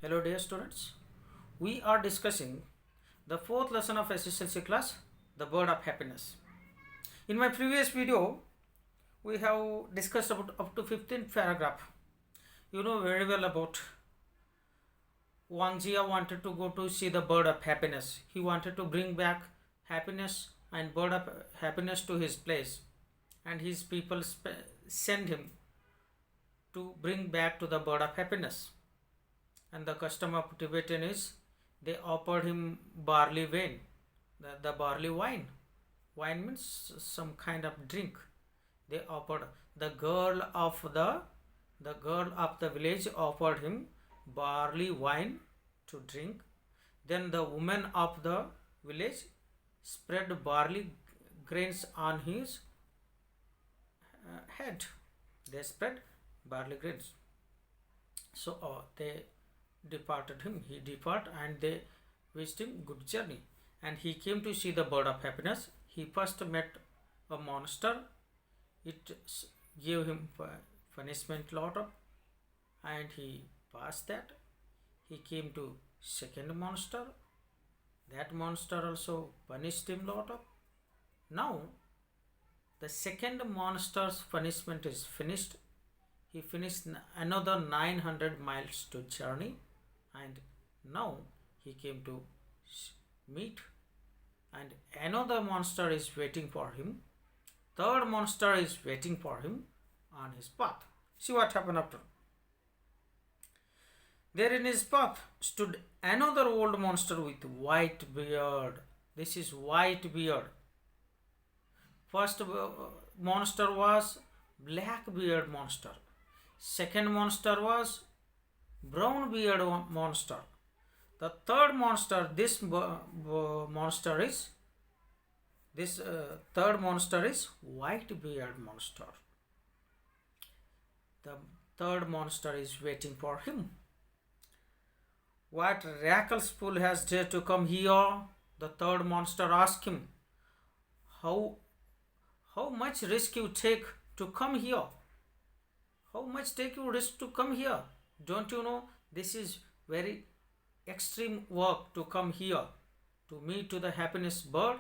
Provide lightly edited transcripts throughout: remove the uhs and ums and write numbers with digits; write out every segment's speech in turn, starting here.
Hello dear students, we are discussing the fourth lesson of SSLC class, the bird of happiness. In my previous video, we have discussed about up to 15th paragraph. You know very well about Wang Jia wanted to go to see the bird of happiness. He wanted to bring back happiness and bird of happiness to his place, and his people send him to bring back to the bird of happiness. And the custom of Tibetan is they offered him barley wine, the barley wine. Wine means some kind of drink. They offered the girl of the village offered him barley wine to drink. Then the woman of the village spread barley grains on his head. They spread barley grains. So they departed him. He departed and they wished him good journey. And he came to see the bird of happiness. He first met a monster. It gave him punishment lot of, and he passed that. He came to second monster. That monster also punished him lot of. Now the second monster's punishment is finished. He finished another 900 miles to journey, and now he came to meet, and another monster is waiting for him. Third monster is waiting for him on his path. See what happened after. There in his path stood another old monster with white beard. This is white beard. First monster was black beard monster. Second monster was brown beard monster. The third monster, third monster is white beard monster. The third monster is waiting for him. What Rackelspool has dared to come here? The third monster asked him. How much risk you take to come here? How much take you risk to come here? Don't you know this is very extreme work to come here to meet to the happiness bird?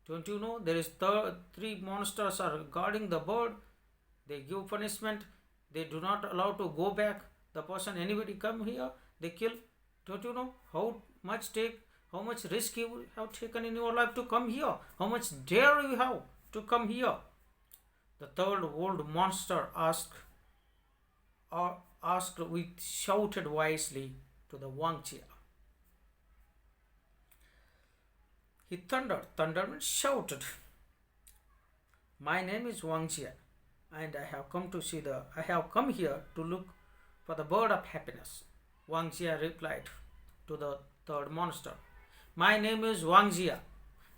Don't you know there is three monsters are guarding the bird? They give punishment. They do not allow to go back. The person, anybody come here, they kill. Don't you know how much risk you have taken in your life to come here? How much dare you have to come here? The third old monster asked with shouted wisely to the Wang Jia. He thundered. Thunder means shouted. My name is Wang Jia, and I have come here to look for the bird of happiness. Wang Jia replied to the third monster. My name is Wang Jia.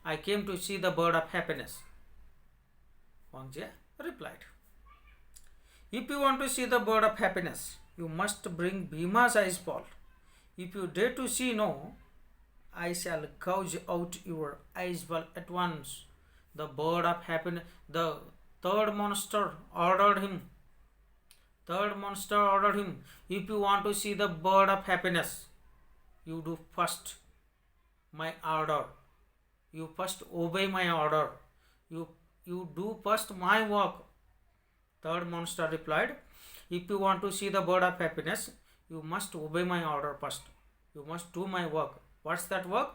I came to see the bird of happiness. Wang Jia replied. If you want to see the bird of happiness, you must bring Bhima's ice ball. If you dare to say no, I shall gouge out your ice ball at once. The bird of happiness, the third monster ordered him. If you want to see the bird of happiness, you do first my order. You first obey my order. You do first my work. Third monster replied, if you want to see the bird of happiness, you must obey my order first. You must do my work. What's that work?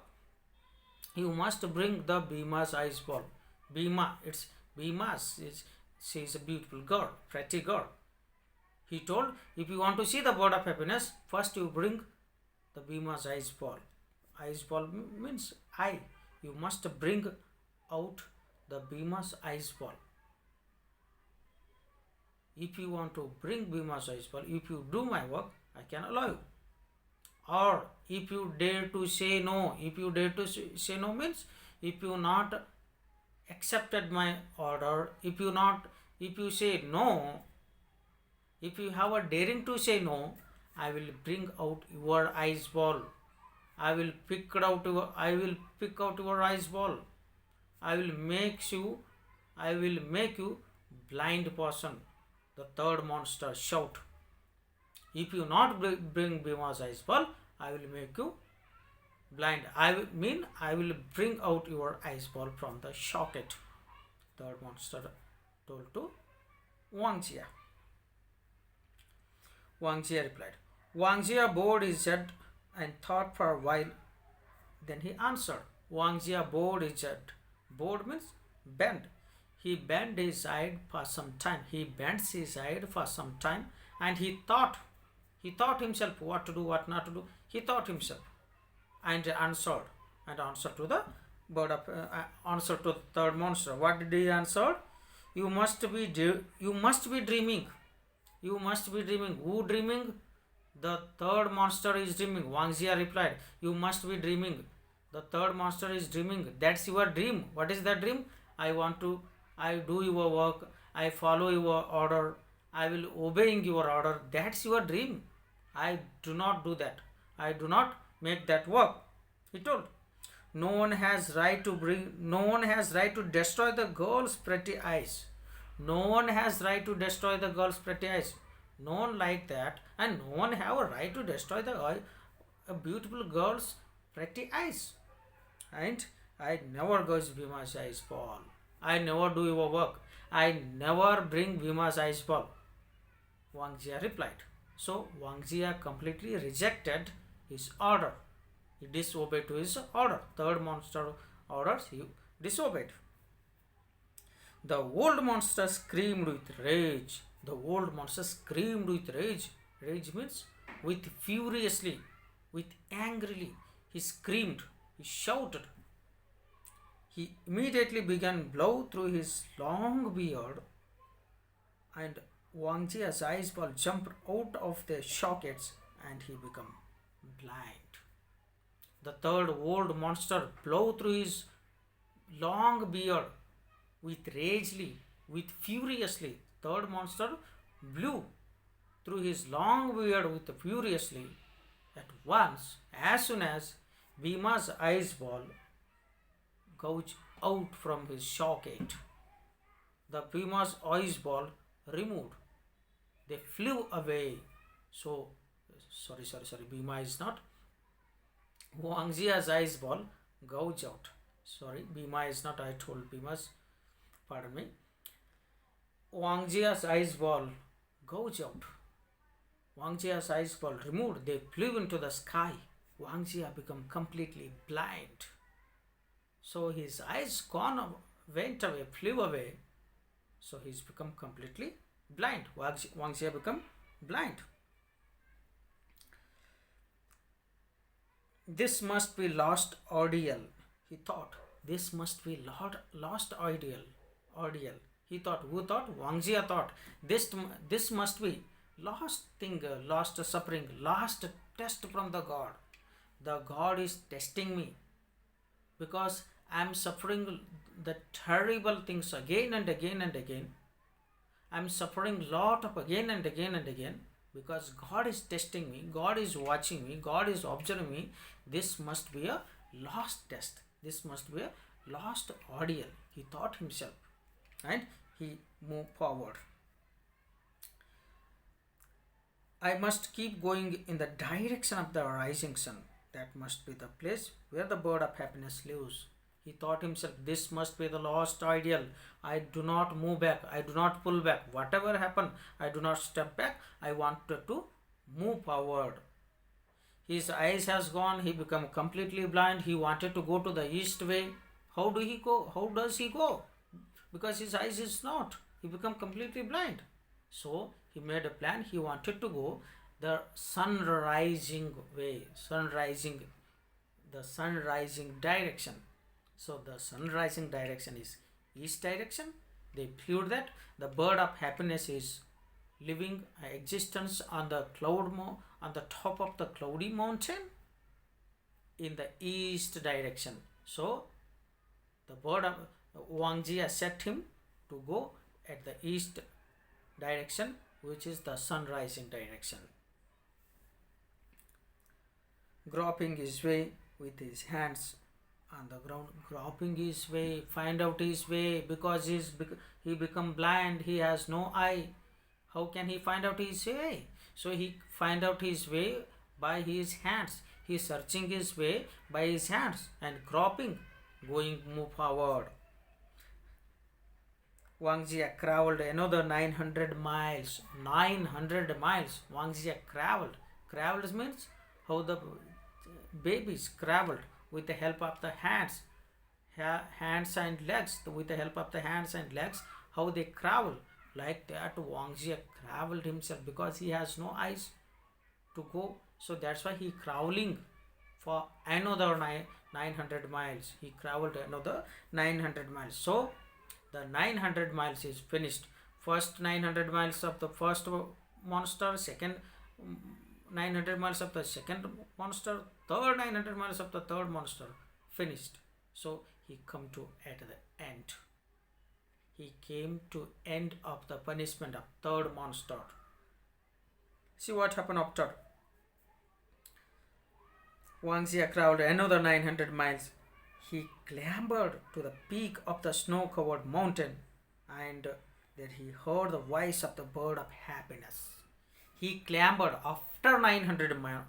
You must bring the Bhima's ice ball. She is a beautiful girl, pretty girl. He told, if you want to see the bird of happiness, first you bring the Bhima's ice ball. Ice ball means eye. You must bring out the Bhima's ice ball. If you want to bring Bhima's ice ball, if you do my work, I can allow you. Or if you dare to say no, means if you not accepted my order, if you say no, if you have a daring to say no, I will bring out your ice ball. I will pick out your ice ball. I will make you blind person. The third monster shout. If you not bring Bhima's ice ball, I will make you blind. I will bring out your ice ball from the socket. Third monster told to Wang Jia. Wang Jia replied. Wang Jia bowed his head and thought for a while. Then he answered. Wang Jia bowed his head. Bowed means bend. He bent his head for some time. He bends his head for some time, and he thought himself what to do, what not to do. He thought himself and answered. And answer to the bird of answer to the third monster. What did he answer? You must be dreaming. You must be dreaming. Who dreaming? The third monster is dreaming. Wang Jia replied, you must be dreaming. The third monster is dreaming. That's your dream. What is that dream? I do your work. I follow your order. I will obeying your order. That's your dream. I do not do that. I do not make that work. He told. No one has right to destroy the girl's pretty eyes. No one has right to destroy the girl's pretty eyes. No one like that, and no one have a right to destroy a beautiful girl's pretty eyes. And I never goes Bhima's ice ball. I never do your work. I never bring Bhima's ice ball. Wang Jia replied. So Wang Jia completely rejected his order. He disobeyed to his order. Third monster orders he disobeyed. The old monster screamed with rage. The old monster screamed with rage. Rage means with furiously, with angrily. He screamed. He shouted. He immediately began blow through his long beard, and Wang Jia's ice ball jumped out of the sockets and he became blind. The third old monster blew through his long beard with ragely, with furiously. Third monster blew through his long beard with furiously. At once, as soon as Bhima's ice ball gouged out from his socket, the Bhima's ice ball removed. They flew away. So, sorry. Bhima is not. Wang Jia's ice ball gouged out. Sorry, Bhima is not. I told Bhima's. Pardon me. Wang Jia's ice ball gouged out. Wang Jia's ice ball removed. They flew into the sky. Wang Jia became completely blind. So his eyes went away, flew away. So he's become completely blind. Wang Jia become blind. This must be lost ordeal, he thought. This must be lost ordeal. He thought. Who thought? Wang Jia thought. This must be lost thing, lost suffering, lost test from the God. The God is testing me because I am suffering the terrible things again and again and again. I am suffering lot of again and again because God is testing me, God is watching me, God is observing me. This must be a lost test. This must be a lost ordeal. He thought himself and he moved forward. I must keep going in the direction of the rising sun. That must be the place where the bird of happiness lives. He thought himself, this must be the lost ideal. I do not move back. I do not pull back. Whatever happened, I do not step back. I wanted to move forward. His eyes has gone. He become completely blind. He wanted to go to the east way. How do he go? How does he go? Because his eyes is not. He become completely blind. So he made a plan. He wanted to go the sun rising way. The sun rising direction. So the sun rising direction is east direction. They flew that. The bird of happiness is living existence on the on the top of the cloudy mountain in the east direction. So the bird of Wang Jia set him to go at the east direction, which is the sun rising direction. Groping his way with his hands on the ground, groping his way, find out his way, because he become blind, he has no eye. How can he find out his way? So he find out his way by his hands. He is searching his way by his hands and groping, going move forward. Wang Jia traveled another 900 miles. 900 miles. Wang Jia traveled. Traveled means how the babies traveled with the help of the hands, hands and legs. With the help of the hands and legs, how they travel. Like that, Wang Jia traveled himself because he has no eyes to go. So that's why he crawling for another 900 miles. He traveled another 900 miles. So the 900 miles is finished. First 900 miles of the first monster, second 900 miles of the second monster, third 900 miles of the third monster finished. So he come to at the end. He came to end of the punishment of third monster. See what happened after. Wang Jia traveled another 900 miles. He clambered to the peak of the snow-covered mountain, and there he heard the voice of the bird of happiness. He clambered after 900 miles.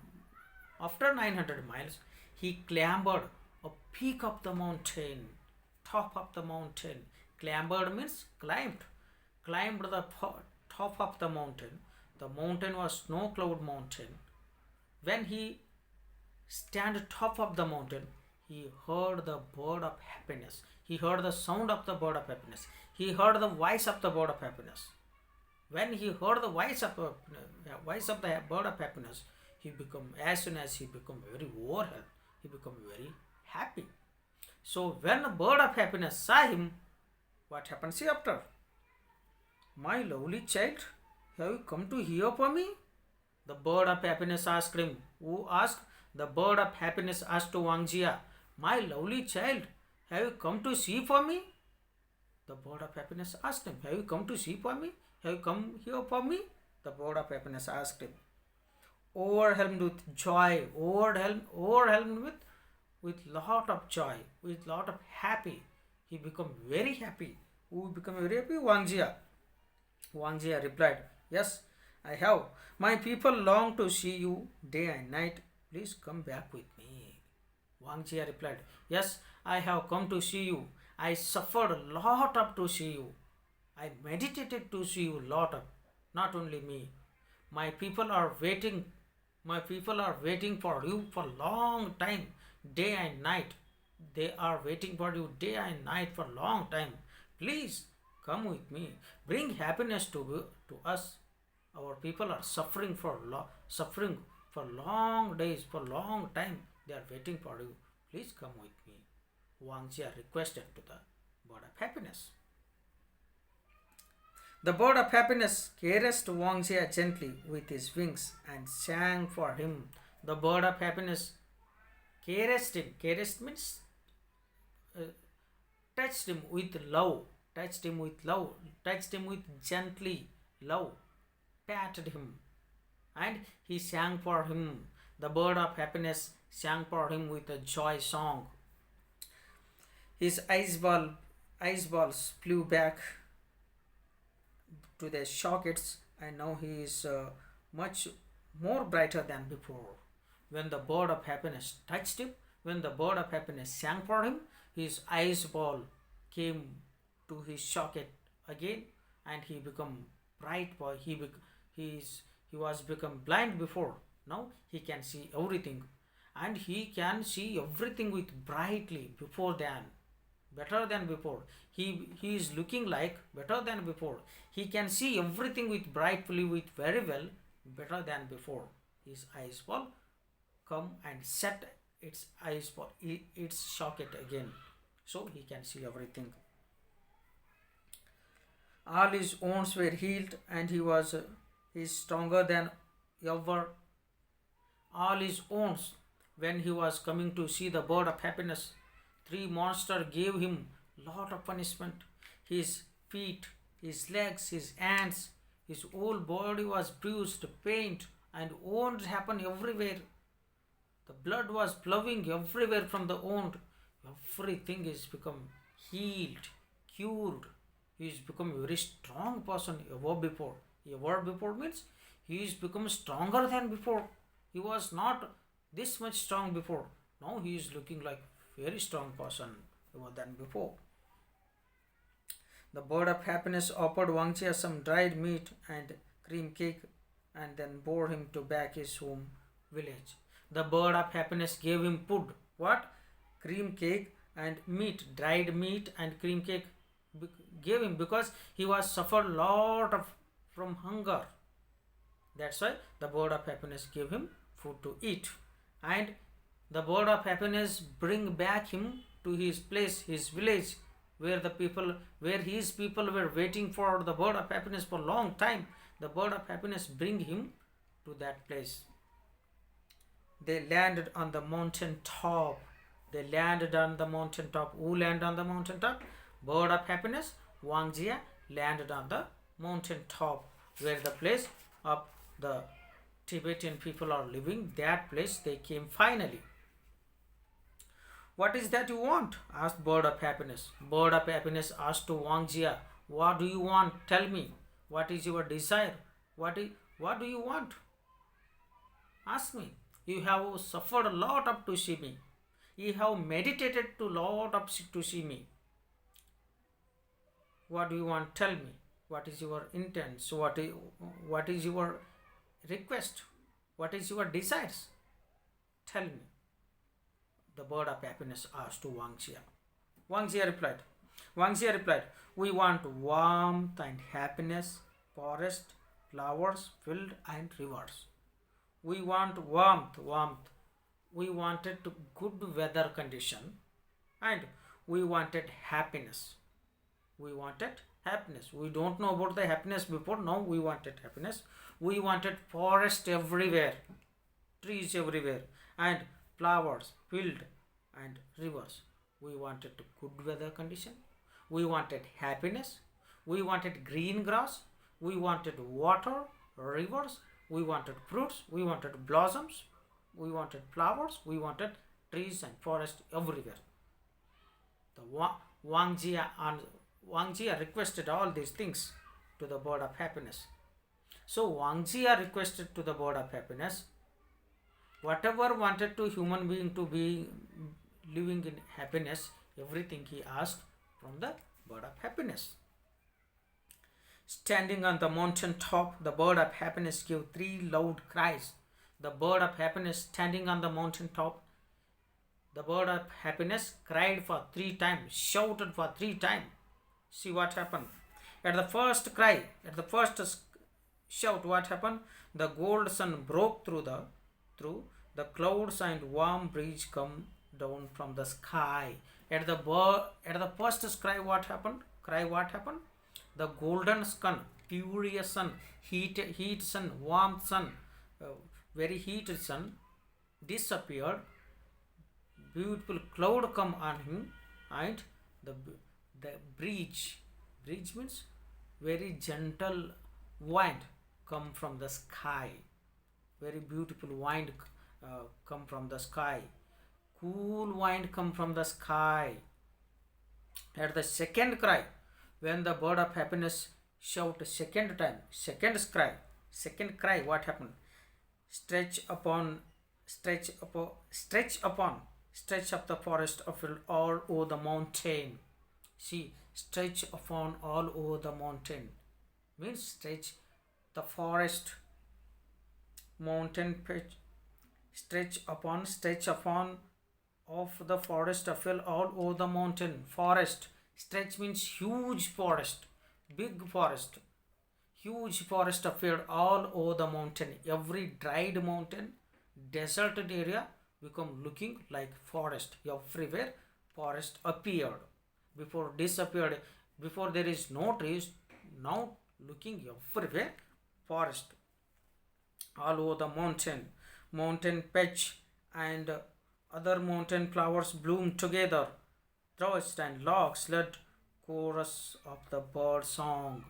After 900 miles, he clambered a peak of the mountain, top of the mountain. Clambered means climbed. Climbed the top of the mountain. The mountain was snow-cloud mountain. When he stand top of the mountain, he heard the bird of happiness. He heard the sound of the bird of happiness. He heard the voice of the bird of happiness. When he heard the voice of the bird of happiness, he become, as soon as he become very overwhelmed, he become very happy. So when the bird of happiness saw him, what happened? See after. My lovely child, have you come to hear for me? The bird of happiness asked him. Who asked? The bird of happiness asked to Wang Jia. My lovely child, have you come to see for me? The bird of happiness asked him. Have you come to see for me? Have you come here for me? The bird of happiness asked him. Overwhelmed with joy, overwhelmed with lot of joy, with lot of happy. He become very happy. Who become very happy? Wang Jia. Wang Jia replied, yes, I have. My people long to see you day and night. Please come back with me. Wang Jia replied, yes, I have come to see you. I suffered a lot of to see you. I meditated to see you a lot of, not only me. My people are waiting. My people are waiting for you for long time, day and night. They are waiting for you day and night for long time. Please come with me. Bring happiness to us. Our people are suffering for long days, for long time. They are waiting for you. Please come with me. Wang Jia requested to the bird of happiness. The bird of happiness caressed Wang Jia gently with his wings and sang for him. The bird of happiness caressed him. Caressed means touched him with love. Touched him with love. Touched him with gently love. Patted him. And he sang for him. The bird of happiness sang for him with a joy song. His ice balls flew back to their sockets, and now he is much more brighter than before. When the bird of happiness touched him, when the bird of happiness sang for him, his ice ball came to his socket again, and he become bright boy. He was become blind before. Now he can see everything, and he can see everything with brightly better than before. He is looking like better than before. He can see everything with brightly, with very well, better than before. His eyes ball come and set its eyes ball, its socket again, so he can see everything. All his wounds were healed, and he is stronger than ever. All his wounds, when he was coming to see the bird of happiness, three monsters gave him lot of punishment. His feet, his legs, his hands, his whole body was bruised, pained, and wounds happened everywhere. The blood was flowing everywhere from the wound. Everything is become healed, cured. He is become a very strong person ever before. Ever before means He is become stronger than before. He was not this much strong before. Now he is looking like very strong person than before. The bird of happiness offered Wang Jia some dried meat and cream cake and then bore him to back his home village. The bird of happiness gave him food. What? Cream cake and meat, dried meat and cream cake gave him because he was suffered lot of from hunger. That's why the bird of happiness gave him food to eat. And the bird of happiness bring back him to his place, his village, where his people were waiting for the bird of happiness for a long time. The bird of happiness bring him to that place. They landed on the mountain top. They landed on the mountain top. Who landed on the mountain top? Bird of happiness, Wang Jia landed on the mountain top, where the place of the Tibetan people are living. That place they came finally. What is that you want? Asked bird of happiness. Bird of happiness asked to Wang Jia, what do you want? Tell me. What is your desire? What do you want? Ask me. You have suffered a lot up to see me. You have meditated to lot up to see me. What do you want? Tell me. What is your intent? So what is your request? What is your desires? Tell me. The bird of happiness asked to Wang Jia. Wang Jia replied, we want warmth and happiness, forest, flowers, field and rivers. We want warmth. We wanted good weather condition and we wanted happiness. We don't know about the happiness before. Now we wanted happiness. We wanted forest everywhere, trees everywhere and flowers, field and rivers. We wanted good weather condition. We wanted happiness. We wanted green grass. We wanted water, rivers. We wanted fruits. We wanted blossoms. We wanted flowers. We wanted trees and forest everywhere. The Wang Jia requested all these things to the bird of happiness. So Wang Jia requested to the bird of happiness whatever wanted to human being to be living in happiness, everything he asked from the bird of happiness. Standing on the mountain top, the bird of happiness gave 3 loud cries. The bird of happiness standing on the mountain top, the bird of happiness cried for 3 times, shouted for 3 times. See what happened. At the first cry, at the first shout, what happened? The gold sun broke through the clouds and warm breeze come down from the sky. At the first cry, what happened? The golden sun, furious sun, heat sun, warm sun, very heated sun disappeared. Beautiful cloud come on him and the breeze means very gentle wind come from the sky. Very beautiful wind come from the sky. Cool wind come from the sky. At the second cry, when the bird of happiness shout second cry, what happened? Stretch up the forest of all over the mountain. See, stretch upon all over the mountain means stretch the forest, mountain pitch, stretch upon of the forest of all over the mountain. Forest, stretch means huge forest, big forest, huge forest appeared all over the mountain. Every dried mountain, deserted area become looking like forest. Everywhere forest appeared. Before disappeared, before there is no trees, now looking everywhere forest. All over the mountain patch and other mountain flowers bloom together. Thrust and larks led chorus of the bird song.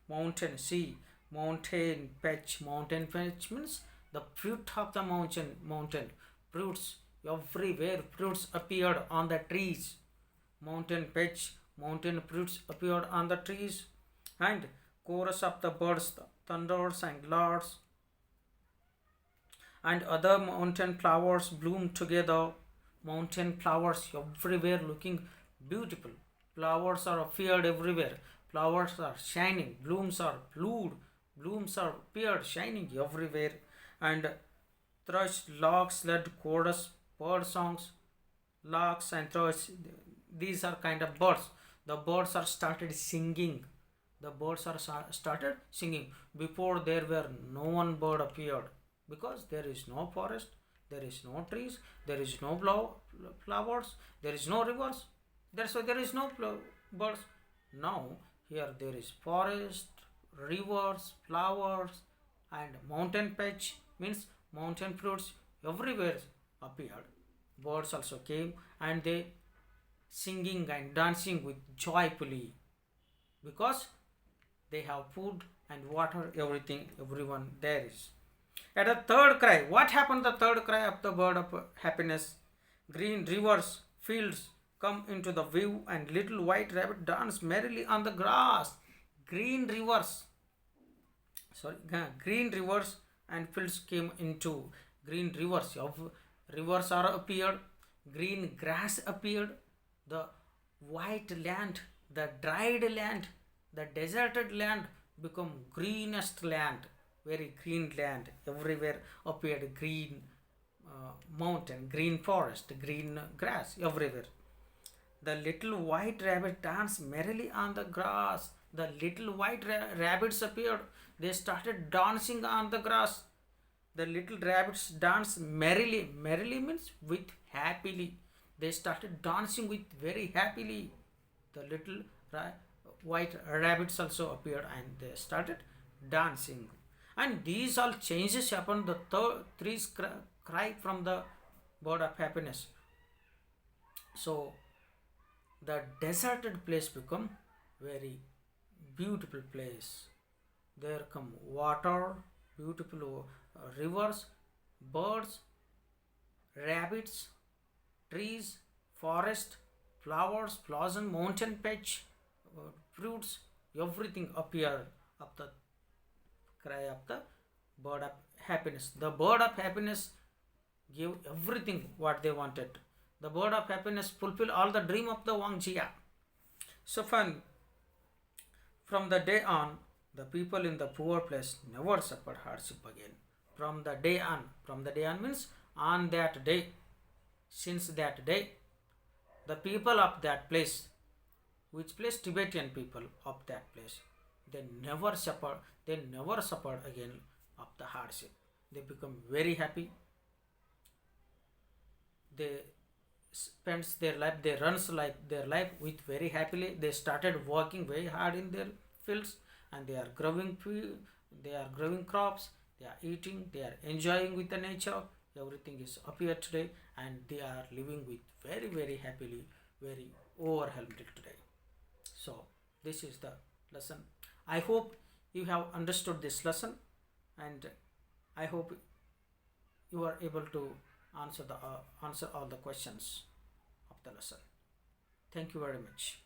Mountain, see, mountain patch means the fruit of the mountain. Fruits, everywhere fruits appeared on the trees. Mountain patch, mountain fruits appeared on the trees. And chorus of the birds, thunders and larks and other mountain flowers bloom together. Mountain flowers everywhere looking beautiful. Flowers are appeared everywhere. Flowers are shining. Blooms are blue. Blooms are appeared shining everywhere. And thrush, larks led chorus, bird songs, larks and thrush. These are kind of birds. The birds are started singing. The birds are started singing. Before there were no one bird appeared because there is no forest, there is no trees, there is no flowers, there is no rivers. That's why there is no birds. Now here there is forest, rivers, flowers, and mountain patch means mountain fruits everywhere appeared. Birds also came and they singing and dancing with joyfully because they have food and water, everything, everyone there is. At the third cry, what happened? The third cry of the bird of happiness. Green rivers, fields come into the view, and little white rabbit dance merrily on the grass. Green rivers, green rivers and fields came into green rivers. Rivers are appeared, green grass appeared, the white land, the dried land, the deserted land become greenest land, very green land. Everywhere appeared green mountain, green forest, green grass everywhere. The little white rabbit danced merrily on the grass. The little white rabbits appeared. They started dancing on the grass. The little rabbits danced merrily. Merrily means with happily. They started dancing with very happily. The little white rabbits also appeared and they started dancing. And these all changes happened. The three cry from the bird of happiness. So the deserted place become very beautiful place. There come water, beautiful rivers, birds, rabbits, trees, forest, flowers, blossom, mountain patch, fruits, everything appear of the cry of the bird of happiness. The bird of happiness gave everything what they wanted. The bird of happiness fulfill all the dream of the Wang Jia. So from the day on, the people in the poor place never suffered hardship again. From the day on means on that day, since that day, the people of that place, which place? Tibetan people of that place, they never suffered again of the hardship. They become very happy. They spends their life, they runs their life with very happily. They started working very hard in their fields and they are growing crops, they are eating, they are enjoying with the nature. Everything is appeared today and they are living with very very happily, very overwhelmed today. So this is the lesson. I hope you have understood this lesson and I hope you are able to answer all the questions of the lesson. Thank you very much.